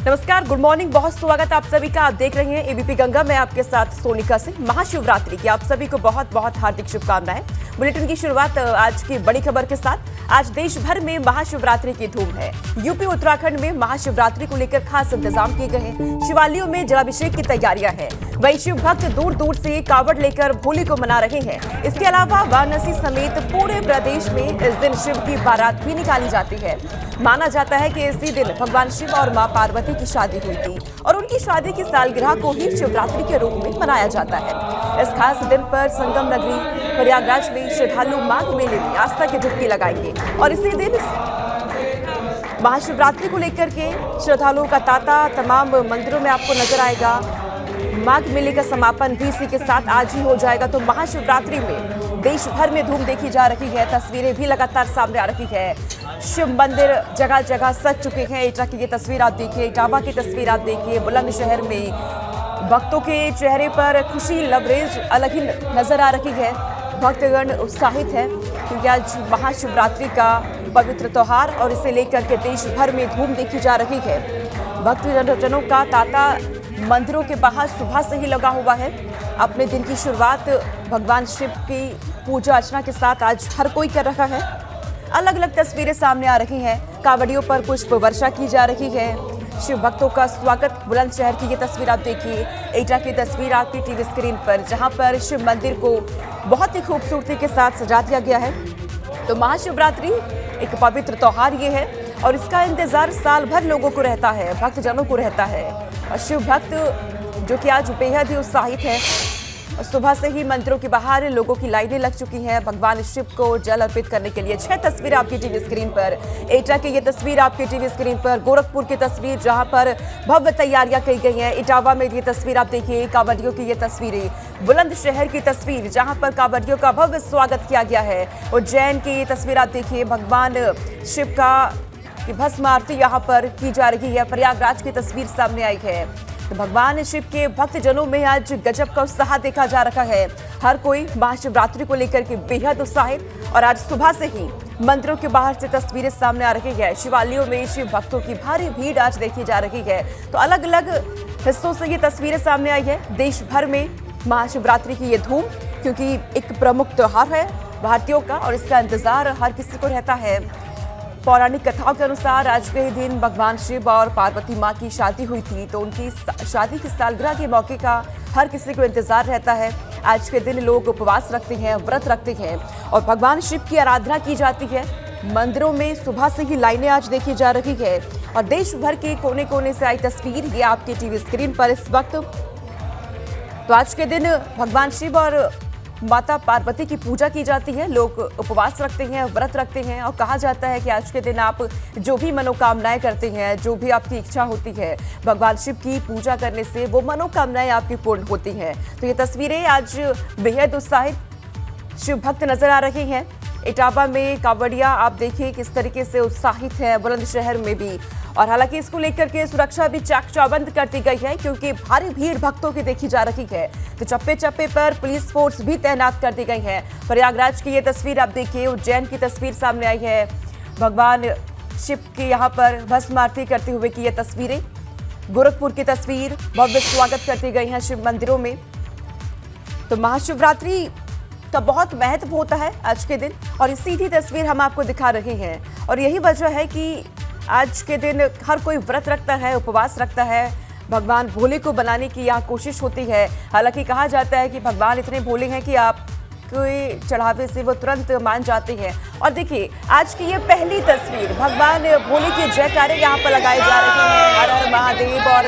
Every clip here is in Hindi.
नमस्कार, गुड मॉर्निंग, बहुत स्वागत आप सभी का। आप देख रहे हैं एबीपी गंगा। मैं आपके साथ सोनिका सिंह। महाशिवरात्रि की आप सभी को बहुत बहुत हार्दिक शुभकामनाएं। बुलेटिन की शुरुआत आज की बड़ी खबर के साथ। आज देश भर में महाशिवरात्रि की धूम है। यूपी उत्तराखंड में महाशिवरात्रि को लेकर खास इंतजाम किए गए हैं। शिवालयों में जलाभिषेक की तैयारियां हैं। वहीं शिव भक्त दूर दूर से कावड़ लेकर होली को मना रहे हैं। इसके अलावा वाराणसी समेत पूरे प्रदेश में इस दिन शिव की बारात भी निकाली जाती है। माना जाता है कि इसी दिन भगवान शिव और मां पार्वती की शादी हुई थी और उनकी शादी की सालगिरह को ही शिवरात्रि के रूप में मनाया जाता है। इस खास दिन पर संगम नगरी प्रयागराज में श्रद्धालु माघ मेले में आस्था की डुबकी लगाएंगे और इसी दिन महाशिवरात्रि को लेकर के श्रद्धालुओं का तांता तमाम मंदिरों में आपको नजर आएगा। माघ मेले का समापन भी इसी के साथ आज ही हो जाएगा। तो महाशिवरात्रि में देश भर में धूम देखी जा रही है। तस्वीरें भी लगातार सामने आ रही है। शिव मंदिर जगह जगह सज चुके हैं। एटा की ये तस्वीर आप देखिए, इटावा की तस्वीर आप देखिए। बुलंदशहर में भक्तों के चेहरे पर खुशी लबरेज अलग ही नजर आ रही है। भक्तगण उत्साहित है क्योंकि आज महाशिवरात्रि का पवित्र त्योहार और इसे लेकर के देश भर में धूम देखी जा रही है। भक्तजनों का तांता मंदिरों के बाहर सुबह से ही लगा हुआ है। अपने दिन की शुरुआत भगवान शिव की पूजा अर्चना के साथ आज हर कोई कर रहा है। अलग अलग तस्वीरें सामने आ रही हैं। कावड़ियों पर पुष्प वर्षा की जा रही है। शिव भक्तों का स्वागत। बुलंदशहर की ये तस्वीर आप देखिए, एटा की तस्वीर आपकी टीवी स्क्रीन पर, जहां पर शिव मंदिर को बहुत ही खूबसूरती के साथ सजा दिया गया है। तो महाशिवरात्रि एक पवित्र त्योहार ये है और इसका इंतजार साल भर लोगों को रहता है, भक्तजनों को रहता है। और शिव भक्त जो कि आज बेहद ही उत्साहित है। सुबह से ही मंदिरों के बाहर लोगों की लाइनें लग चुकी हैं भगवान शिव को जल अर्पित करने के लिए। 6 तस्वीर आपकी टीवी स्क्रीन पर, एटा की ये तस्वीर आपकी टीवी स्क्रीन पर, गोरखपुर की तस्वीर जहां पर भव्य तैयारियां की गई हैं। इटावा में ये तस्वीर आप देखिए, कांवड़ियों की ये तस्वीरें। बुलंदशहर की तस्वीर जहां पर कांवड़ियों का भव्य स्वागत किया गया है। उज्जैन की ये तस्वीर आप देखिए, भगवान शिव का भस्म आरती यहाँ पर की जा रही है। प्रयागराज की तस्वीर सामने आई है। तो भगवान शिव के भक्तजनों में आज गजब का उत्साह देखा जा रहा है। हर कोई महाशिवरात्रि को लेकर के बेहद उत्साहित और आज सुबह से ही मंदिरों के बाहर से तस्वीरें सामने आ रही है। शिवालयों में शिव भक्तों की भारी भीड़ आज देखी जा रही है। तो अलग अलग हिस्सों से ये तस्वीरें सामने आई है। देश भर में महाशिवरात्रि की ये धूम, क्योंकि एक प्रमुख त्योहार है भारतीयों का और इसका इंतजार हर किसी को रहता है। पौराणिक कथाओं के अनुसार आज के ही दिन भगवान शिव और पार्वती माँ की शादी हुई थी। तो उनकी शादी की सालगिरह के मौके का हर किसी को इंतजार रहता है। आज के दिन लोग उपवास रखते हैं, व्रत रखते हैं और भगवान शिव की आराधना की जाती है। मंदिरों में सुबह से ही लाइनें आज देखी जा रही है और देश भर के कोने कोने से आई तस्वीर ये आपकी टीवी स्क्रीन पर इस वक्त। तो आज के दिन भगवान शिव और माता पार्वती की पूजा की जाती है। लोग उपवास रखते हैं, व्रत रखते हैं और कहा जाता है कि आज के दिन आप जो भी मनोकामनाएं करते हैं, जो भी आपकी इच्छा होती है, भगवान शिव की पूजा करने से वो मनोकामनाएं आपकी पूर्ण होती हैं। तो ये तस्वीरें आज बेहद उत्साहित शिव भक्त नजर आ रहे हैं। इटावा में कांवड़िया आप देखिए किस तरीके से उत्साहित है, बुलंदशहर में भी। और हालांकि इसको लेकर के सुरक्षा भी चाक चौबंद कर दी गई है क्योंकि भारी भीड़ भक्तों की देखी जा रही है। तो चप्पे चप्पे पर पुलिस फोर्स भी तैनात कर दी गई है। प्रयागराज की ये तस्वीर आप देखिए, उज्जैन की तस्वीर सामने आई है। भगवान शिव के यहाँ पर भस्म आरती करते हुए की ये तस्वीरें। गोरखपुर की तस्वीर, भव्य स्वागत करती गई है शिव मंदिरों में। तो महाशिवरात्रि का बहुत महत्व होता है आज के दिन और ये सीधी तस्वीर हम आपको दिखा रहे हैं। और यही वजह है कि आज के दिन हर कोई व्रत रखता है, उपवास रखता है। भगवान भोले को बनाने की यहाँ कोशिश होती है। हालांकि कहा जाता है कि भगवान इतने भोले हैं कि आप कोई चढ़ावे से वो तुरंत मान जाते हैं। और देखिए आज की ये पहली तस्वीर, भगवान भोले के जयकारे यहाँ पर लगाए जा रहे हैं। हर हर महादेव और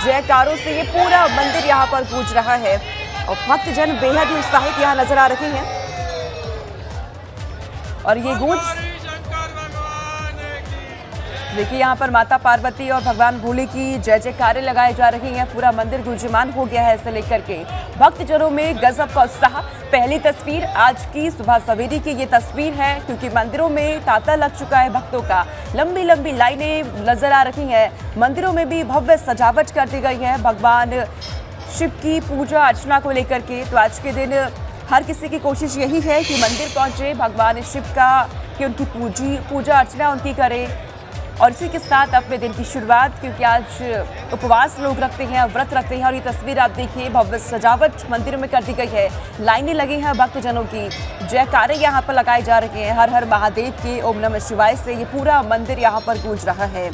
जयकारों से ये पूरा मंदिर यहाँ पर गूंज रहा है और भक्तजन बेहद ही उत्साहित यहाँ नजर आ रहे हैं। और ये गूंज देखिए, यहाँ पर माता पार्वती और भगवान भोले की जय जयकारे लगाई जा रही हैं। पूरा मंदिर गुंजयमान हो गया है। इसे लेकर के भक्तजनों में गजब का उत्साह। पहली तस्वीर आज की सुबह सवेरे की ये तस्वीर है क्योंकि मंदिरों में तांता लग चुका है भक्तों का। लंबी लंबी लाइनें नजर आ रही हैं। मंदिरों में भी भव्य सजावट कर दी गई है भगवान शिव की पूजा अर्चना को लेकर के। तो आज के दिन हर किसी की कोशिश यही है कि मंदिर पहुंचे, भगवान शिव का कि उनकी पूजा अर्चना उनकी करें। और इसी के साथ अपने दिन की शुरुआत, क्योंकि आज उपवास लोग रखते हैं, व्रत रखते हैं। और ये तस्वीर आप देखिए, भव्य सजावट मंदिर में कर दी गई है, लाइनें लगी हैं भक्तजनों की, जयकारे यहाँ पर लगाए जा रहे हैं, हर हर महादेव के ओम नमः शिवाय से ये पूरा मंदिर यहाँ पर गूंज रहा है।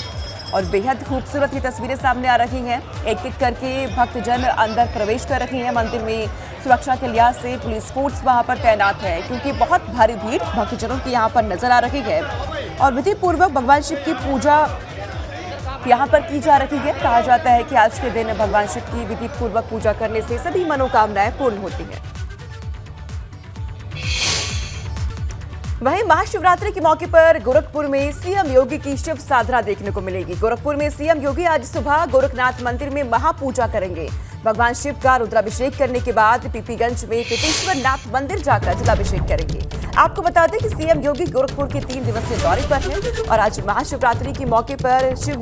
और बेहद खूबसूरत ये तस्वीरें सामने आ रही हैं। एक एक करके भक्तजन अंदर प्रवेश कर रहे हैं मंदिर में। सुरक्षा के लिहाज से पुलिस फोर्स वहां पर तैनात है, क्योंकि बहुत भारी भीड़ भक्तजनों की यहां पर नजर आ रही है। और विधि पूर्वक भगवान शिव की पूजा यहाँ पर की जा रही है। कहा जाता है कि आज के दिन भगवान शिव की विधि पूर्वक पूजा करने से सभी मनोकामनाएं पूर्ण होती हैं। वहीं महाशिवरात्रि के मौके पर गोरखपुर में सीएम योगी की शिव साधना देखने को मिलेगी। गोरखपुर में सीएम योगी आज सुबह गोरखनाथ मंदिर में महापूजा करेंगे। भगवान शिव का रुद्राभिषेक करने के बाद पीपीगंज में पिपेश्वर नाथ मंदिर जाकर जलाभिषेक करेंगे। आपको बता दें कि सीएम योगी गोरखपुर के 3 दिवसीय दौरे पर हैं और आज महाशिवरात्रि के मौके पर शिव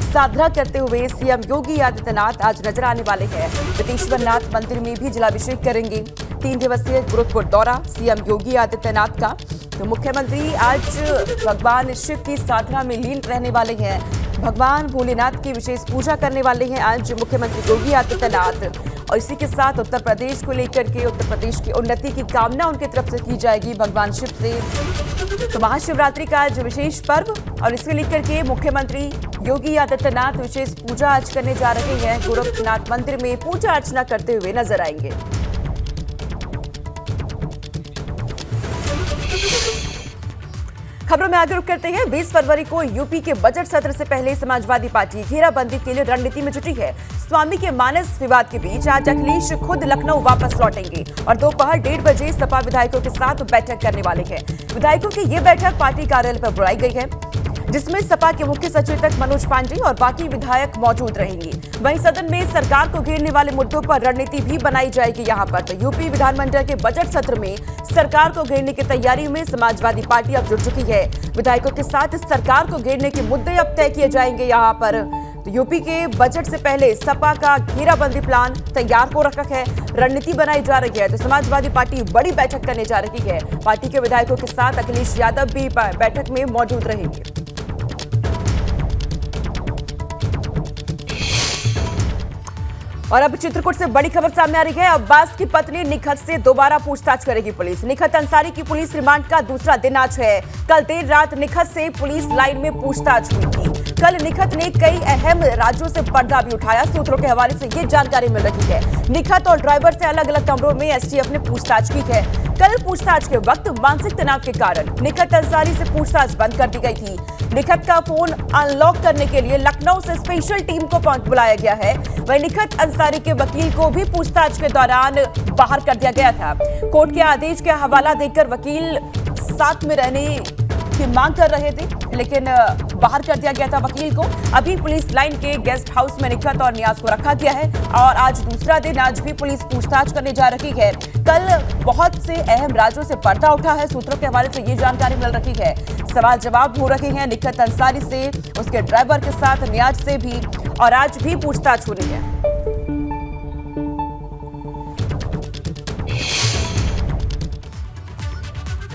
साधना करते हुए सीएम योगी आदित्यनाथ आज नजर आने वाले हैं। पिपेश्वर नाथ मंदिर में भी जलाभिषेक करेंगे। 3 दिवसीय गोरखपुर दौरा सीएम योगी आदित्यनाथ का। तो मुख्यमंत्री आज भगवान शिव की साधना में लीन रहने वाले हैं। भगवान भोलेनाथ की विशेष पूजा करने वाले हैं आज मुख्यमंत्री योगी आदित्यनाथ। और इसी के साथ उत्तर प्रदेश को लेकर के, उत्तर प्रदेश की उन्नति की कामना उनकी तरफ से की जाएगी भगवान शिव से। तो महाशिवरात्रि का आज विशेष पर्व और इसको लेकर के मुख्यमंत्री योगी आदित्यनाथ विशेष पूजा आज करने जा रहे हैं। गोरखनाथ मंदिर में पूजा अर्चना करते हुए नजर आएंगे। खबरों में आगे रुक करते हैं। 20 फरवरी को यूपी के बजट सत्र से पहले समाजवादी पार्टी घेराबंदी के लिए रणनीति में जुटी है। स्वामी के मानस विवाद के बीच आज अखिलेश खुद लखनऊ वापस लौटेंगे और दोपहर 1:30 बजे सपा विधायकों के साथ बैठक करने वाले हैं। विधायकों की ये बैठक पार्टी कार्यालय पर बुलाई गई है, जिसमें सपा के मुख्य सचेतक मनोज पांडे और बाकी विधायक मौजूद रहेंगे। वहीं सदन में सरकार को घेरने वाले मुद्दों पर रणनीति भी बनाई जाएगी। यहाँ पर तो यूपी विधानमंडल के बजट सत्र में सरकार को घेरने की तैयारी में समाजवादी पार्टी अब जुट चुकी है। विधायकों के साथ सरकार को घेरने के मुद्दे अब तय किए जाएंगे। यहाँ पर तो यूपी के बजट से पहले सपा का घेराबंदी प्लान तैयार हो रखा है, रणनीति बनाई जा रही है। तो समाजवादी पार्टी बड़ी बैठक करने जा रही है। पार्टी के विधायकों के साथ अखिलेश यादव भी बैठक में मौजूद रहेंगे। और अब चित्रकूट से बड़ी खबर सामने आ रही है। अब्बास की पत्नी निखत से दोबारा पूछताछ करेगी पुलिस। निखत अंसारी की पुलिस रिमांड का दूसरा दिन आज है। कल देर रात निखत से पुलिस लाइन में पूछताछ हुई थी। कल निखत ने कई अहम राज्यों से पर्दा भी उठाया। सूत्रों के हवाले से ये जानकारी मिल रही है। निखत और ड्राइवर से अलग अलग कमरों में एसटीएफ ने पूछताछ की है। कल पूछताछ के वक्त मानसिक तनाव के कारण निखत अंसारी से पूछताछ बंद कर दी गई थी। निखत का फोन अनलॉक करने के लिए लखनऊ से स्पेशल टीम को बुलाया गया है। वहीं निखत अंसारी के वकील को भी पूछताछ के दौरान बाहर कर दिया गया था। कोर्ट के आदेश का हवाला देकर वकील साथ में रहने की मांग कर रहे थे, लेकिन बाहर कर दिया गया था वकील को। अभी पुलिस लाइन के गेस्ट हाउस में निखत और नियाज को रखा गया है और आज दूसरा दिन, आज भी पुलिस पूछताछ करने जा रही है। कल बहुत से अहम राज्यों से पर्दा उठा है। सूत्रों के हवाले से ये जानकारी मिल रही है। सवाल जवाब हो रहे हैं निखत अंसारी से, उसके ड्राइवर के साथ, नियाज से भी, और आज भी पूछताछ हो रही है।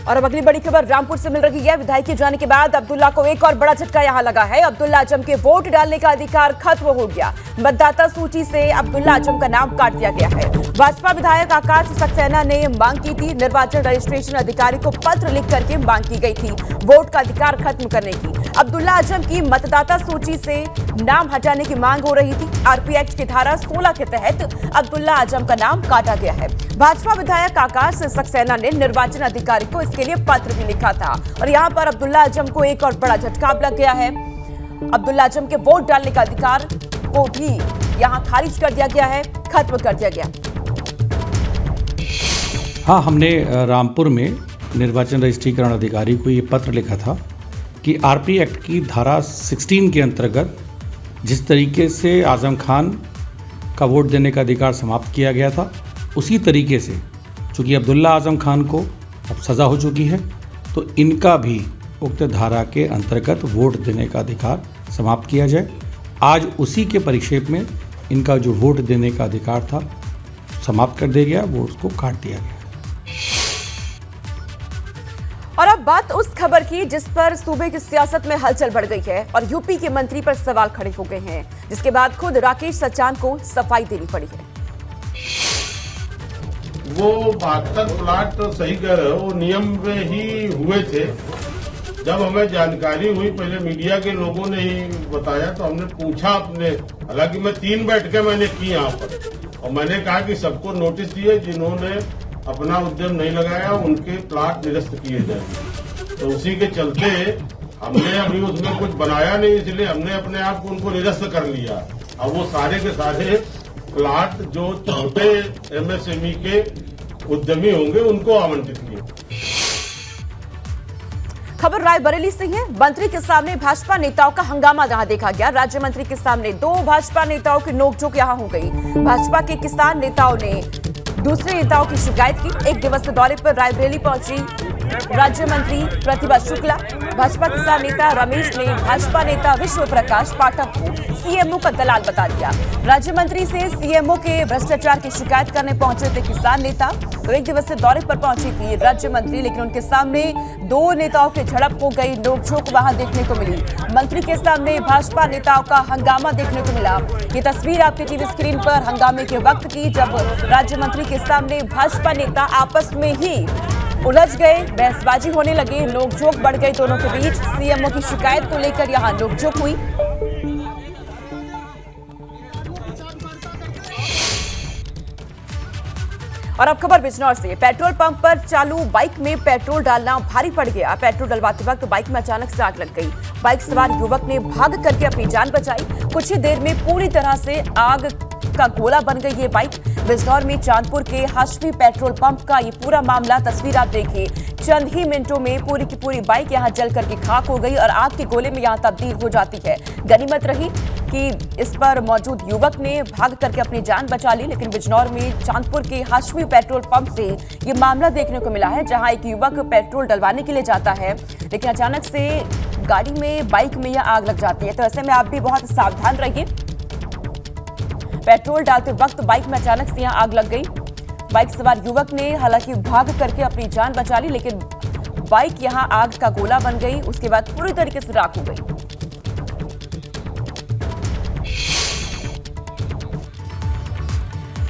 और अब अगली बड़ी खबर रामपुर से मिल रही है। विधायक के जाने के बाद अब्दुल्ला को एक और बड़ा झटका यहां लगा है। अब्दुल्ला आजम के वोट डालने का अधिकार खत्म हो गया। मतदाता सूची से अब्दुल्ला आजम का नाम काट दिया गया है। भाजपा विधायक आकाश सक्सेना ने मांग की थी, निर्वाचन रजिस्ट्रेशन अधिकारी को पत्र लिख करके मांग की गई थी वोट का अधिकार खत्म करने की। अब्दुल्ला आजम की मतदाता सूची से नाम हटाने की मांग हो रही थी। आरपी एक्ट की धारा 16 के तहत अब्दुल्ला आजम का नाम काटा गया है। भाजपा विधायक आकाश सक्सेना ने निर्वाचन अधिकारी को इसके लिए पत्र भी लिखा था और यहां पर अब्दुल्ला आजम को एक और बड़ा झटका लग गया है। अब्दुल्ला आजम के वोट डालने का अधिकार को भी यहां खारिज कर दिया गया है, खत्म कर दिया गया। हाँ, हमने रामपुर में निर्वाचन रजिस्ट्रीकरण अधिकारी को ये पत्र लिखा था कि आरपी एक्ट की धारा 16 के अंतर्गत जिस तरीके से आजम खान का वोट देने का अधिकार समाप्त किया गया था, उसी तरीके से चूँकि अब्दुल्ला आजम खान को अब सज़ा हो चुकी है, तो इनका भी उक्त धारा के अंतर्गत वोट देने का अधिकार समाप्त किया जाए। आज उसी के परिक्षेप में इनका जो वोट देने का अधिकार था समाप्त कर दिया गया, वो उसको काट दिया गया। और अब अब बात उस खबर की जिस पर सूबे की सियासत में हलचल बढ़ गई है और यूपी के मंत्री पर सवाल खड़े हो गए हैं, जिसके बाद खुद राकेश सचान को सफाई देनी पड़ी है। वो 72 प्लाट तो सही कह रहे हो, वो नियम में ही हुए थे। जब हमें जानकारी हुई, पहले मीडिया के लोगों ने ही बताया, तो हमने पूछा अपने, हालांकि मैं 3 बैठकें मैंने की यहाँ पर, और मैंने कहा कि सबको नोटिस दिए, जिन्होंने अपना उद्यम नहीं लगाया उनके प्लाट निरस्त किए जाएंगे। तो उसी के चलते हमने अभी उसमें कुछ बनाया नहीं, इसलिए हमने अपने आप को उनको निरस्त कर लिया। अब वो सारे के सारे प्लाट जो छोटे एमएसएमई के उद्यमी होंगे उनको आवंटित किए। खबर रायबरेली से है। मंत्री के सामने भाजपा नेताओं का हंगामा जहां देखा गया। राज्य मंत्री के सामने 2 भाजपा नेताओं की नोकझोंक यहां हो गई। भाजपा के किसान नेताओं ने दूसरे नेताओं की शिकायत की। 1 दिवसीय दौरे पर रायबरेली पहुंची राज्य मंत्री प्रतिभा शुक्ला। भाजपा किसान नेता रमेश ने भाजपा नेता विश्व प्रकाश पाठक को सीएमओ का दलाल बता दिया। राज्य मंत्री से सीएमओ के भ्रष्टाचार की शिकायत करने पहुंचे थे किसान नेता। तो 1 दिवसीय दौरे पर पहुंची थी राज्य मंत्री, लेकिन उनके सामने 2 नेताओं की झड़प हो गई। नोकझोंक वहां देखने को मिली। मंत्री के सामने भाजपा नेताओं का हंगामा देखने को मिला। ये तस्वीर आपकी टीवी स्क्रीन पर हंगामे के वक्त की, जब राज्य मंत्री के सामने भाजपा नेता आपस में ही उलझ गए, बहसबाजी होने लगी, नोकझोंक बढ़ गई दोनों के बीच। सीएमओ की शिकायत को लेकर यहां नोकझोंक हुई। और अब खबर बिजनौर से। पेट्रोल पंप पर चालू बाइक में पेट्रोल डालना भारी पड़ गया। पेट्रोल डलवाते वक्त बाइक में अचानक से आग लग गई। बाइक सवार युवक ने भाग करके अपनी जान बचाई। कुछ ही देर में पूरी तरह से आग का गोला बन गई ये बाइक। बिजनौर में चांदपुर के हाशमी पेट्रोल पंप का ये पूरा मामला। तस्वीर आप देखिए, चंद ही मिनटों में पूरी की पूरी बाइक यहां जल करके खाक हो गई और आग के गोले में यहां तब्दील हो जाती है। गनीमत रही कि इस पर मौजूद युवक ने भाग करके अपनी जान बचा ली। लेकिन बिजनौर में चांदपुर के हाशमी पेट्रोल पंप से ये मामला देखने को मिला है, जहां एक युवक पेट्रोल डलवाने के लिए जाता है, लेकिन अचानक से गाड़ी में, बाइक में यह आग लग जाती है। तो ऐसे में आप भी बहुत सावधान रहिए। पेट्रोल डालते वक्त बाइक में अचानक से यहां आग लग गई। बाइक सवार युवक ने हालांकि भाग करके अपनी जान बचा ली, लेकिन बाइक यहां आग का गोला बन गई। उसके बाद पूरी तरीके से राख हो गई।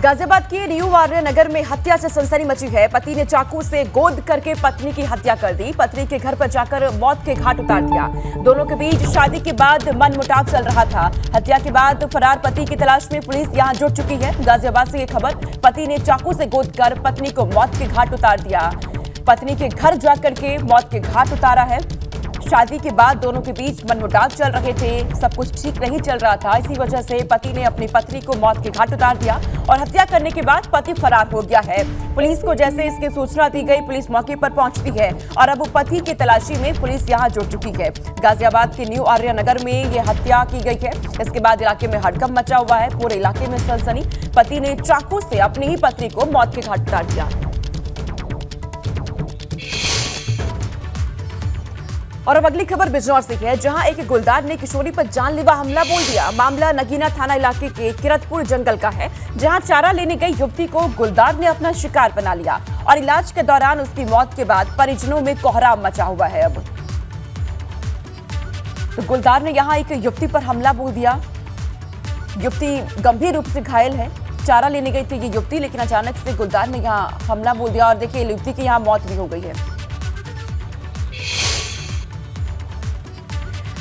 गाजियाबाद के न्यू आर्य नगर में हत्या से सनसनी मची है। पति ने चाकू से गोद करके पत्नी की हत्या कर दी। पत्नी के घर पर जाकर मौत के घाट उतार दिया। दोनों के बीच शादी के बाद मनमुटाव चल रहा था। हत्या के बाद फरार पति की तलाश में पुलिस यहां जुट चुकी है। गाजियाबाद से ये खबर। पति ने चाकू से गोद कर पत्नी को मौत के घाट उतार दिया। पत्नी के घर जाकर के मौत के घाट उतारा है। शादी के बाद दोनों के बीच मनमुटाव चल रहे थे, सब कुछ ठीक नहीं चल रहा था। इसी वजह से पति ने अपनी पत्नी को मौत के घाट उतार दिया और हत्या करने के बाद पति फरार हो गया है। पुलिस को जैसे इसकी सूचना दी गई, पुलिस मौके पर पहुंचती है और अब पति की तलाशी में पुलिस यहां जुट चुकी है। गाजियाबाद के न्यू आर्य नगर में यह हत्या की गई है। इसके बाद इलाके में हड़कंप मचा हुआ है। पूरे इलाके में सनसनी। पति ने चाकू से अपनी ही पत्नी को मौत के घाट उतार दिया। और अब अगली खबर बिजनौर से है, जहां एक गुलदार ने किशोरी पर जानलेवा हमला बोल दिया। मामला नगीना थाना इलाके के किरतपुर जंगल का है, जहां चारा लेने गई युवती को गुलदार ने अपना शिकार बना लिया और इलाज के दौरान उसकी मौत के बाद परिजनों में कोहराम मचा हुआ है। अब तो गुलदार ने यहां एक युवती पर हमला बोल दिया। युवती गंभीर रूप से घायल है। चारा लेने गई थी ये युवती, लेकिन अचानक से गुलदार ने यहां हमला बोल दिया और देखिए युवती की यहां मौत भी हो गई है।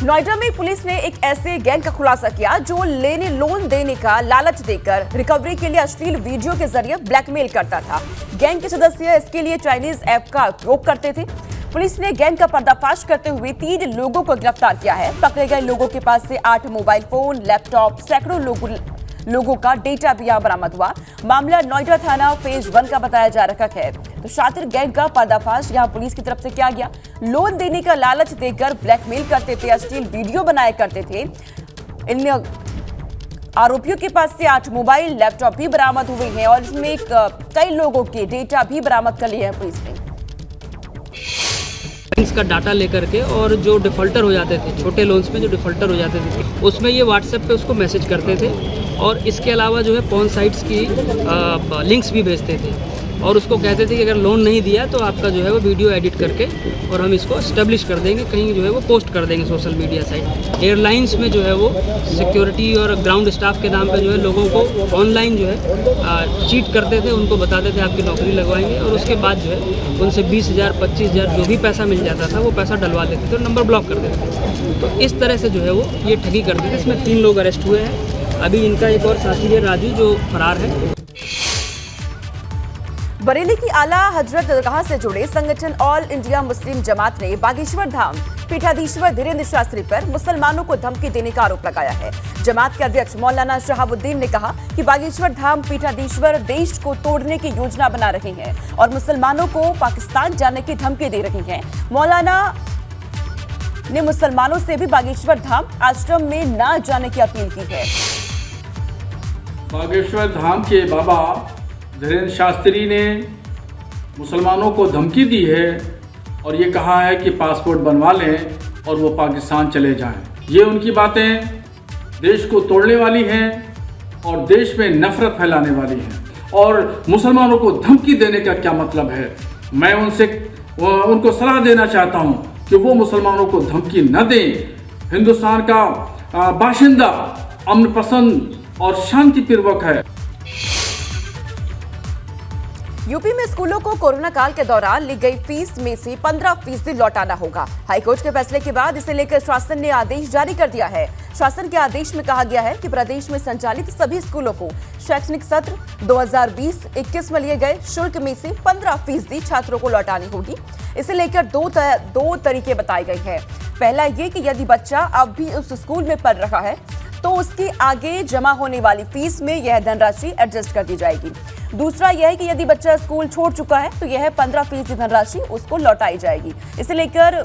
नोएडा में पुलिस ने एक ऐसे गैंग का खुलासा किया जो लोन देने का लालच देकर रिकवरी के लिए अश्लील वीडियो के जरिए ब्लैकमेल करता था। गैंग के सदस्य इसके लिए चाइनीज ऐप का उपयोग करते थे। पुलिस ने गैंग का पर्दाफाश करते हुए 3 लोगों को गिरफ्तार किया है। पकड़े गए लोगों के पास से 8 मोबाइल फोन, लैपटॉप, सैकड़ों लोगों का डेटा भी यहां बरामद हुआ। मामला नोएडा थाना फेज 1 का बताया जा रहा है। तो शातिर गैंग का पर्दाफाश यहां पुलिस की तरफ से किया गया। लोन देने का लालच देकर ब्लैकमेल करते थे, अश्लील वीडियो बनाया करते थे। इन आरोपियों के पास से 8 मोबाइल, लैपटॉप भी बरामद हुए हैं और इसमें कई लोगों के डेटा भी बरामद कर लिए हैं पुलिस ने। का डाटा लेकर के और जो डिफ़ॉल्टर हो जाते थे, छोटे लोन्स में जो डिफ़ॉल्टर हो जाते थे, उसमें ये व्हाट्सएप पे उसको मैसेज करते थे और इसके अलावा जो है पॉर्न साइट्स की लिंक्स भी भेजते थे। और उसको कहते थे कि अगर लोन नहीं दिया तो आपका जो है वो वीडियो एडिट करके और हम इसको एस्टेब्लिश कर देंगे, कहीं जो है वो पोस्ट कर देंगे सोशल मीडिया साइट। एयरलाइंस में जो है वो सिक्योरिटी और ग्राउंड स्टाफ के नाम पे जो है लोगों को ऑनलाइन जो है चीट करते थे, उनको बताते थे आपकी नौकरी लगवाएंगे और उसके बाद जो है उनसे 20,000 25,000 जो भी पैसा मिल जाता था वो पैसा डलवा देते थे और नंबर ब्लॉक कर देते थे। तो इस तरह से जो है वो ये ठगी करते थे। इसमें 3 लोग अरेस्ट हुए हैं। अभी इनका एक और साथी है राजू जो फरार है। बरेली की आला हजरत दरगाह से जुड़े संगठन ऑल इंडिया मुस्लिम जमात ने बागेश्वर धाम पीठाधीश्वर धीरेन्द्र शास्त्री पर मुसलमानों को धमकी देने का आरोप लगाया है। जमात के अध्यक्ष मौलाना शहाबुद्दीन ने कहा कि बागेश्वर धाम पीठाधीश्वर देश को तोड़ने की योजना बना रहे हैं और मुसलमानों को पाकिस्तान जाने की धमकी दे रहे हैं। मौलाना ने मुसलमानों से भी बागेश्वर धाम आश्रम में न जाने की अपील की है। बागेश्वर धाम के बाबा धीरेन्द्र शास्त्री ने मुसलमानों को धमकी दी है और ये कहा है कि पासपोर्ट बनवा लें और वो पाकिस्तान चले जाएं। ये उनकी बातें देश को तोड़ने वाली हैं और देश में नफरत फैलाने वाली हैं और मुसलमानों को धमकी देने का क्या मतलब है। मैं उनको सलाह देना चाहता हूं कि वो मुसलमानों को धमकी न दें। हिंदुस्तान का बाशिंदा अमन पसंद और शांतिपूर्वक है। यूपी में स्कूलों को कोरोना काल के दौरान ली गई फीस में से 15% लौटाना होगा। हाईकोर्ट के फैसले के बाद इसे लेकर शासन ने आदेश जारी कर दिया है। शासन के आदेश में कहा गया है कि प्रदेश में संचालित सभी स्कूलों को शैक्षणिक सत्र 2020-21 में लिए गए शुल्क में से 15% छात्रों को लौटानी होगी। इसे लेकर दो तरीके बताए गए हैं। पहला ये कि यदि बच्चा अब भी उस स्कूल में पढ़ रहा है तो उसके आगे जमा होने वाली फीस में यह धनराशि एडजस्ट कर दी जाएगी। दूसरा यह है कि यदि बच्चा स्कूल छोड़ चुका है तो यह 15% धनराशि उसको लौटाई जाएगी। इसे लेकर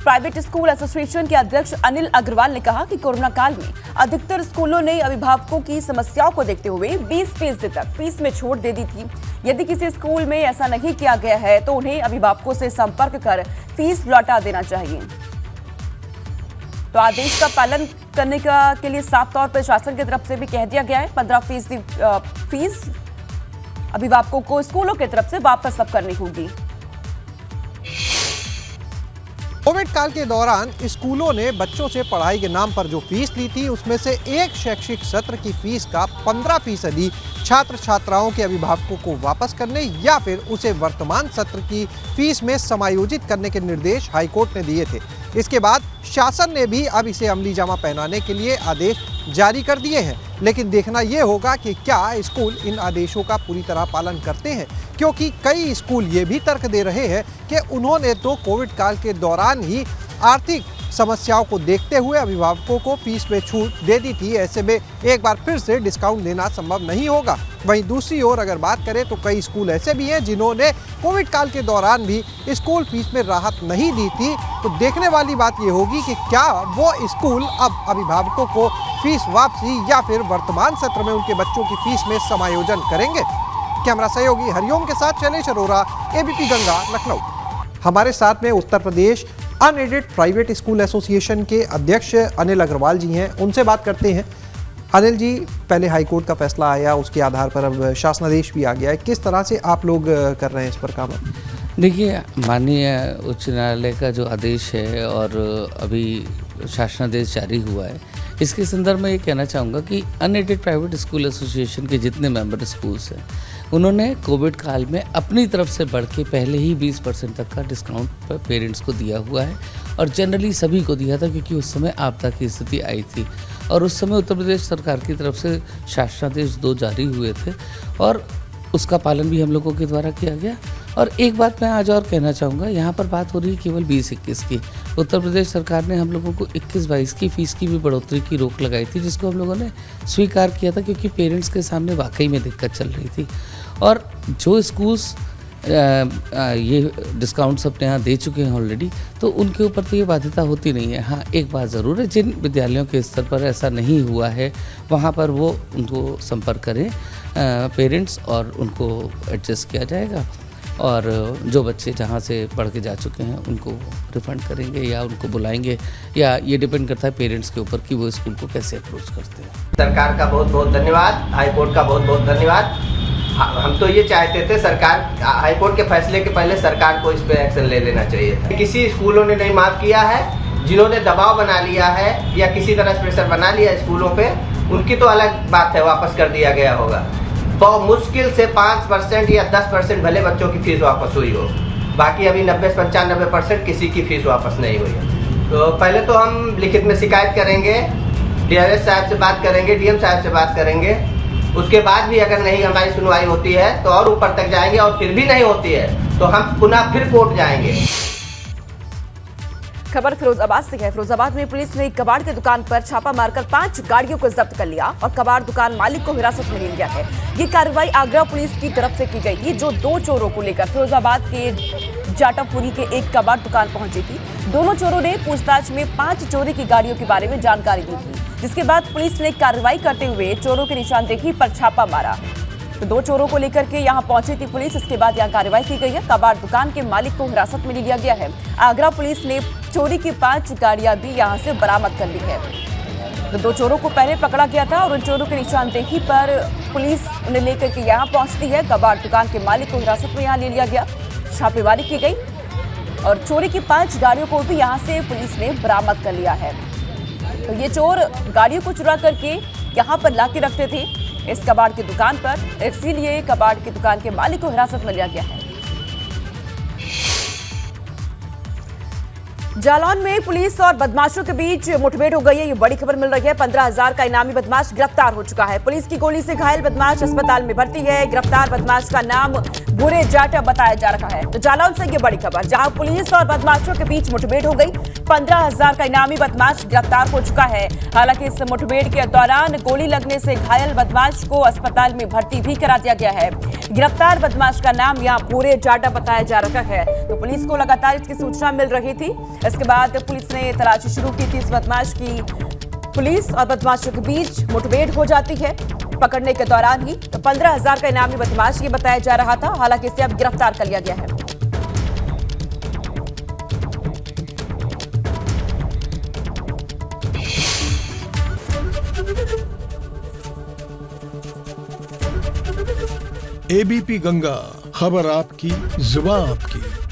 प्राइवेट स्कूल एसोसिएशन के अध्यक्ष अनिल अग्रवाल ने कहा कि कोरोना काल में अधिकतर स्कूलों ने अभिभावकों की समस्याओं को देखते हुए 20% तक फीस में छूट दे दी थी। यदि किसी स्कूल में ऐसा नहीं किया गया है तो उन्हें अभिभावकों से संपर्क कर फीस लौटा देना चाहिए। तो आदेश का पालन करने के लिए साफ तौर पर शासन की तरफ से भी कह दिया गया है। 15% फीस अभिभावकों को स्कूलों की तरफ से वापस अब करनी होगी। कोविड काल के दौरान स्कूलों ने बच्चों से पढ़ाई के नाम पर जो फीस ली थी उसमें से एक शैक्षिक सत्र की फीस का 15% छात्र छात्राओं के अभिभावकों को वापस करने या फिर उसे वर्तमान सत्र की फीस में समायोजित करने के निर्देश हाईकोर्ट ने दिए थे। इसके बाद शासन ने भी अब इसे अमली जामा पहनाने के लिए आदेश जारी कर दिए हैं। लेकिन देखना यह होगा कि क्या स्कूल इन आदेशों का पूरी तरह पालन करते हैं, क्योंकि कई स्कूल ये भी तर्क दे रहे हैं कि उन्होंने तो कोविड काल के दौरान ही आर्थिक समस्याओं को देखते हुए अभिभावकों को फीस में छूट दे दी थी। ऐसे में एक बार फिर से डिस्काउंट देना संभव नहीं होगा। वहीं दूसरी ओर अगर बात करें तो कई स्कूल ऐसे भी हैं जिन्होंने कोविड काल के दौरान भी स्कूल फीस में राहत नहीं दी थी। तो देखने वाली बात ये होगी कि क्या वो स्कूल अब अभिभावकों को फीस वापसी या फिर वर्तमान सत्र में उनके बच्चों की फीस में समायोजन करेंगे। कैमरा सहयोगी हरिओम के साथ शैलेश अरोरा, एबीपी गंगा, लखनऊ। हमारे साथ में Uttar Pradesh unaided private school association के अध्यक्ष अनिल अग्रवाल जी हैं, उनसे बात करते हैं। अनिल जी, पहले हाईकोर्ट का फैसला आया, उसके आधार पर अब शासनादेश भी आ गया है, किस तरह से आप लोग कर रहे हैं इस पर काम? देखिए, माननीय उच्च न्यायालय का जो आदेश है और अभी शासनादेश जारी हुआ है, इसके संदर्भ में ये कहना चाहूँगा कि अनएडेड प्राइवेट स्कूल एसोसिएशन के जितने मेंबर स्कूल्स हैं उन्होंने कोविड काल में अपनी तरफ से बढ़ के पहले ही 20% तक का डिस्काउंट पेरेंट्स को दिया हुआ है और जनरली सभी को दिया था, क्योंकि उस समय आपदा की स्थिति आई थी और उस समय उत्तर प्रदेश सरकार की तरफ से शासनादेश 2 जारी हुए थे और उसका पालन भी हम लोगों के द्वारा किया गया। और एक बात मैं आज और कहना चाहूँगा, यहाँ पर बात हो रही है केवल 20-21 की। उत्तर प्रदेश सरकार ने हम लोगों को 21-22 की फ़ीस की भी बढ़ोतरी की रोक लगाई थी, जिसको हम लोगों ने स्वीकार किया था, क्योंकि पेरेंट्स के सामने वाकई में दिक्कत चल रही थी। और जो स्कूल्स ये डिस्काउंट्स अपने यहाँ दे चुके हैं ऑलरेडी, तो उनके ऊपर तो ये बाध्यता होती नहीं है। हाँ, एक बात ज़रूर है, जिन विद्यालयों के स्तर पर ऐसा नहीं हुआ है वहाँ पर वो उनको संपर्क करें पेरेंट्स और उनको एडजस्ट किया जाएगा और जो बच्चे जहाँ से पढ़ के जा चुके हैं उनको रिफ़ंड करेंगे या उनको बुलाएंगे, या ये डिपेंड करता है पेरेंट्स के ऊपर कि वो स्कूल को कैसे अप्रोच करते हैं। सरकार का बहुत बहुत धन्यवाद, हाई कोर्ट का बहुत बहुत धन्यवाद। हम तो ये चाहते थे सरकार हाईकोर्ट के फैसले के पहले सरकार को इस पे एक्शन ले लेना चाहिए था। किसी स्कूलों ने नहीं माफ़ किया है, जिन्होंने दबाव बना लिया है या किसी तरह प्रेशर बना लिया स्कूलों पे, उनकी तो अलग बात है, वापस कर दिया गया होगा। बहुत मुश्किल से 5% या 10% भले बच्चों की फीस वापस हुई हो, बाकी अभी 90-95% किसी की फीस वापस नहीं हुई है। तो पहले तो हम लिखित में शिकायत करेंगे, DRS साहब से बात करेंगे, DM साहब से बात करेंगे। उसके बाद भी अगर नहीं हमारी सुनवाई होती है तो और ऊपर तक जाएंगे, और फिर भी नहीं होती है तो हम पुनः फिर कोर्ट जाएंगे। खबर फिरोजाबाद से है। फिरोजाबाद में पुलिस ने एक कबाड़ की दुकान पर छापा मारकर 5 गाड़ियों को जब्त कर लिया और कबाड़ दुकान मालिक को हिरासत में ले लिया है। ये कार्रवाई आगरा पुलिस की तरफ से की गई थी, जो 2 चोरों को लेकर फिरोजाबाद के जाटापुरी के एक कबाड़ दुकान पहुंची थी। दोनों चोरों ने पूछताछ में 5 चोरी की गाड़ियों के बारे में जानकारी दी थी, जिसके बाद पुलिस ने कार्रवाई करते हुए चोरों की निशानदेही पर छापा मारा। तो 2 चोरों को लेकर के यहां पहुंची थी पुलिस। इसके बाद यहां कार्रवाई की गई है। कबाड़ दुकान के मालिक को हिरासत में ले लिया गया है। आगरा पुलिस ने चोरी की 5 गाड़ियां भी यहां से बरामद कर ली है। तो 2 चोरों को पहले पकड़ा गया था और उन चोरों की निशानदेही पर पुलिस उन्हें लेकर के यहां पहुंचती है। कबाड़ दुकान के मालिक को हिरासत में यहां ले लिया गया, छापेमारी की गई और चोरी की 5 गाड़ियों को भी यहां से पुलिस ने बरामद कर लिया है। तो ये चोर गाड़ियों को चुरा करके यहाँ पर ला के रखते थे इस कबाड़ की दुकान पर, इसीलिए कबाड़ की दुकान के मालिक को हिरासत में लिया गया है। जालौन में पुलिस और बदमाशों के बीच मुठभेड़ हो गई है। ये बड़ी खबर मिल रही है। 15,000 का इनामी बदमाश गिरफ्तार हो चुका है। पुलिस की गोली से घायल बदमाश अस्पताल में भर्ती है। गिरफ्तार बदमाश का नाम बुरे जाटा बताया जा रहा है। तो जालौन से ये बड़ी खबर, जहां पुलिस और बदमाशों के बीच मुठभेड़ हो गई। 15,000 का इनामी बदमाश गिरफ्तार हो चुका है। हालांकि इस मुठभेड़ के दौरान गोली लगने से घायल बदमाश को अस्पताल में भर्ती भी करा दिया गया है। गिरफ्तार बदमाश का नाम यहाँ बुरे जाटा बताया जा रहा है। तो पुलिस को लगातार इसकी सूचना मिल रही थी। इसके बाद पुलिस ने तलाशी शुरू की थी इस बदमाश की। पुलिस और बदमाशों के बीच मुठभेड़ हो जाती है पकड़ने के दौरान ही। तो 15,000 का इनामी बदमाश ये बताया जा रहा था। हालांकि इसे अब गिरफ्तार कर लिया गया है। ABP गंगा, खबर आपकी, जुबान आपकी।